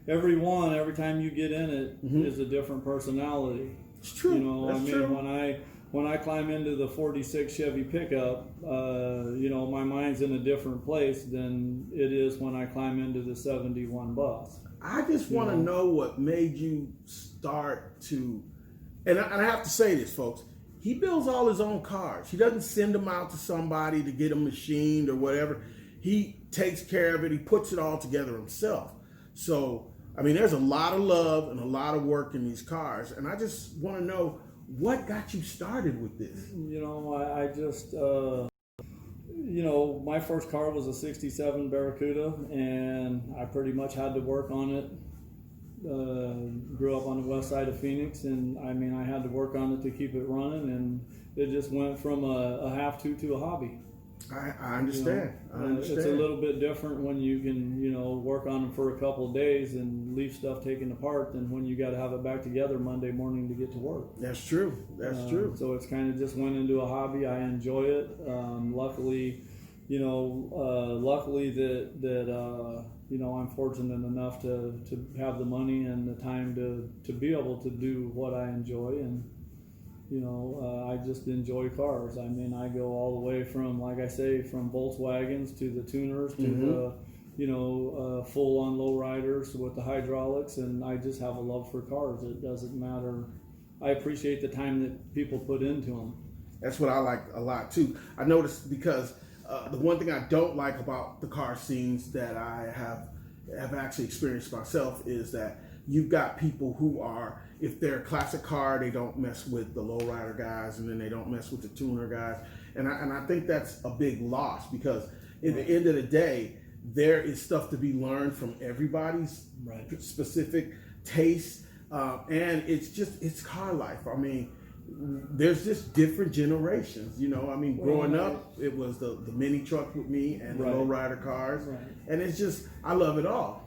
every time you get in it is a different personality. It's true. You know, That's true. When I climb into the 46 Chevy pickup, you know, my mind's in a different place than it is when I climb into the 71 bus. I just want to know what made you start to, and I have to say this, folks, he builds all his own cars. He doesn't send them out to somebody to get them machined or whatever. He takes care of it. He puts it all together himself. So, I mean, there's a lot of love and a lot of work in these cars. And I just want to know, what got you started with this? You know, I just, you know, my first car was a 67 Barracuda, and I pretty much had to work on it. Grew up on the west side of Phoenix, and I mean, I had to work on it to keep it running, and it just went from a have-to a hobby. I understand. You know, I understand. It's a little bit different when you can, you know, work on them for a couple of days and leave stuff taken apart than when you got to have it back together Monday morning to get to work. That's true. That's true. So it's kind of just went into a hobby. I enjoy it. Luckily, you know, that you know, I'm fortunate enough to have the money and the time to be able to do what I enjoy. And you know, I just enjoy cars. I mean, I go all the way from, like I say, from Volkswagens to the tuners to the, you know, full-on lowriders with the hydraulics, and I just have a love for cars. It doesn't matter. I appreciate the time that people put into them. That's what I like a lot too. I noticed because the one thing I don't like about the car scenes that I have actually experienced myself is that you've got people who are, if they're a classic car, they don't mess with the lowrider guys, and then they don't mess with the tuner guys. And I think that's a big loss, because at the end of the day, there is stuff to be learned from everybody's specific taste. And it's car life. I mean, there's just different generations, you know. I mean, growing up, it was the mini truck with me and the lowrider cars. And it's just, I love it all.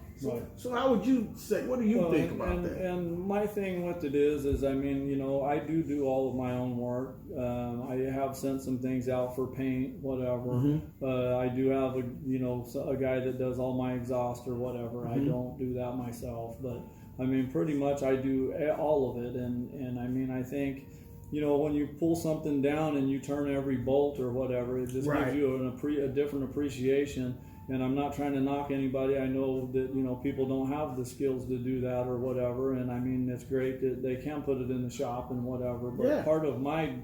So how would you say, what do you think about that? And my thing with it is I mean, you know, I do all of my own work. I have sent some things out for paint, whatever. I do have a guy that does all my exhaust or whatever. I don't do that myself, but I mean, pretty much I do all of it. And I mean, I think, you know, when you pull something down and you turn every bolt or whatever, it just gives you a different appreciation. And I'm not trying to knock anybody. I know that, you know, people don't have the skills to do that or whatever. And I mean, it's great that they can put it in the shop and whatever. But part of my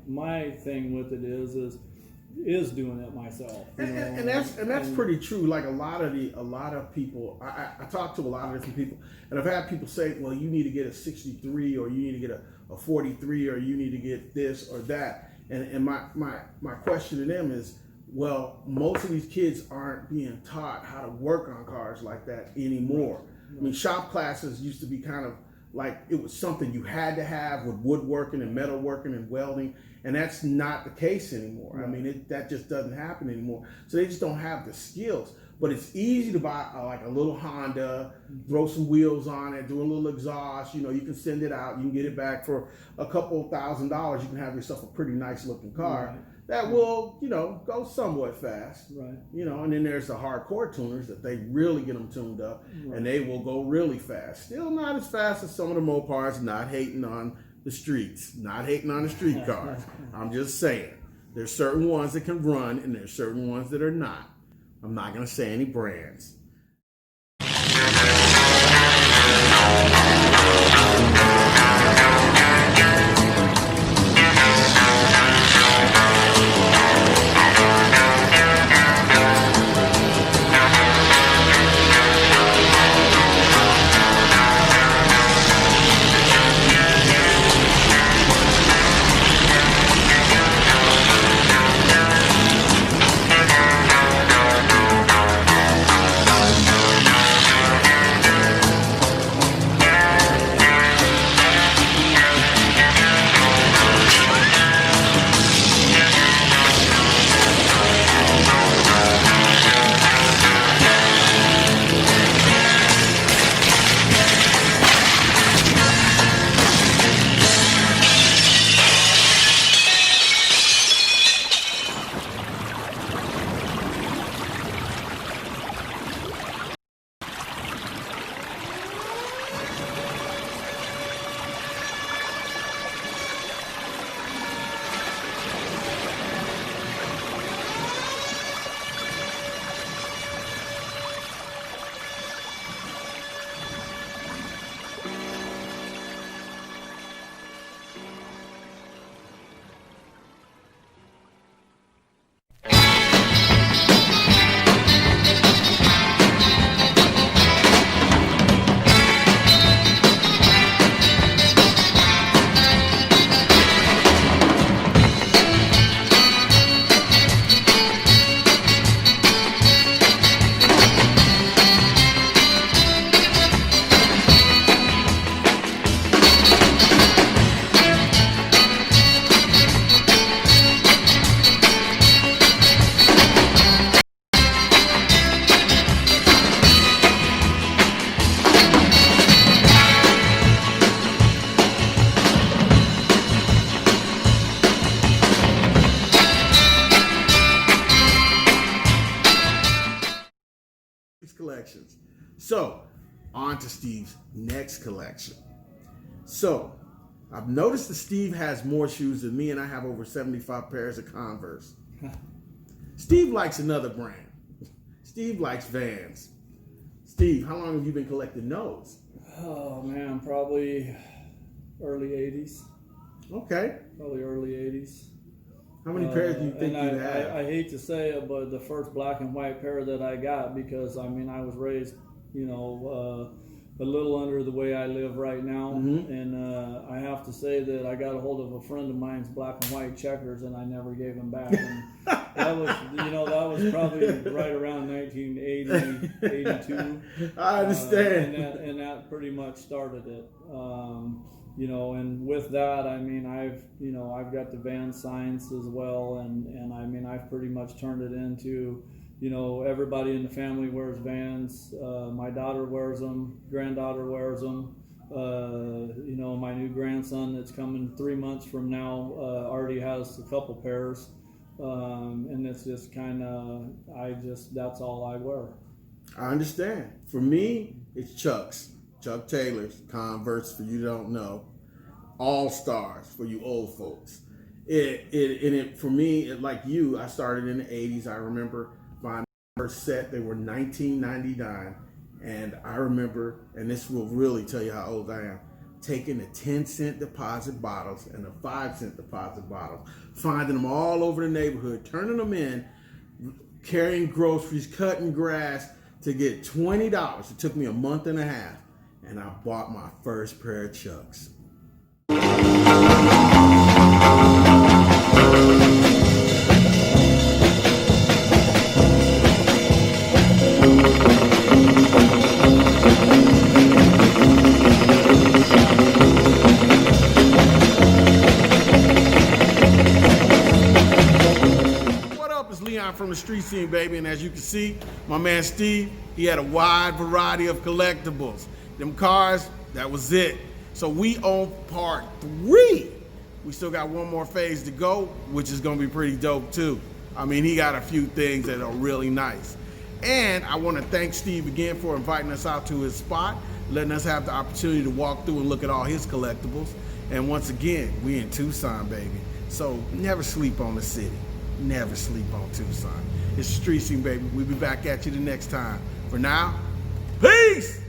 thing with it is doing it myself. And that's pretty true. Like a lot of people, I talk to a lot of different people, and I've had people say, well, you need to get a 63, or you need to get a 43, or you need to get this or that. And my question to them is, well, most of these kids aren't being taught how to work on cars like that anymore. I mean, shop classes used to be kind of like, it was something you had to have with woodworking and metalworking and welding, and that's not the case anymore. I mean, that just doesn't happen anymore. So they just don't have the skills. But it's easy to buy like a little Honda, throw some wheels on it, do a little exhaust. You know, you can send it out, you can get it back for a couple $1,000. You can have yourself a pretty nice looking car. That will, you know, go somewhat fast, you know. And then there's the hardcore tuners that they really get them tuned up, and they will go really fast. Still not as fast as some of the Mopars. Not hating on the streets, not hating on the street cars. I'm just saying, there's certain ones that can run, and there's certain ones that are not. I'm not going to say any brands. collections. So, on to Steve's next collection. So, I've noticed that Steve has more shoes than me, and I have over 75 pairs of Converse. Steve likes another brand. Steve likes Vans. Steve, how long have you been collecting those? Oh man, probably early 80s. Okay. Probably early 80s. How many pairs do you think you have? I hate to say it, but the first black and white pair that I got, because I mean I was raised, a little under the way I live right now, and I have to say that I got a hold of a friend of mine's black and white checkers, and I never gave them back. And that was probably right around 1980, 82. I understand. And that pretty much started it. And with that, I mean, I've got the Van signs as well, and I mean, I've pretty much turned it into, everybody in the family wears Vans. My daughter wears them, granddaughter wears them. My new grandson that's coming 3 months from now already has a couple pairs, and it's just kind of, that's all I wear. I understand. For me, it's Chuck Taylor's, Converse for you don't know, All Stars for you old folks. For me, like you, I started in the 80s. I remember my first set, they were $19.99, and I remember, and this will really tell you how old I am, taking the 10-cent deposit bottles and the 5-cent deposit bottles, finding them all over the neighborhood, turning them in, carrying groceries, cutting grass to get $20. It took me a month and a half, and I bought my first pair of Chucks. From the street scene, baby, and as you can see, my man Steve, he had a wide variety of collectibles. Them cars, that was it. So we on part 3. We still got one more phase to go, which is gonna be pretty dope too. I mean, he got a few things that are really nice. And I wanna thank Steve again for inviting us out to his spot, letting us have the opportunity to walk through and look at all his collectibles. And once again, we in Tucson, baby. So never sleep on the city. Never sleep on Tucson. It's Street Scene, baby. We'll be back at you the next time. For now, peace!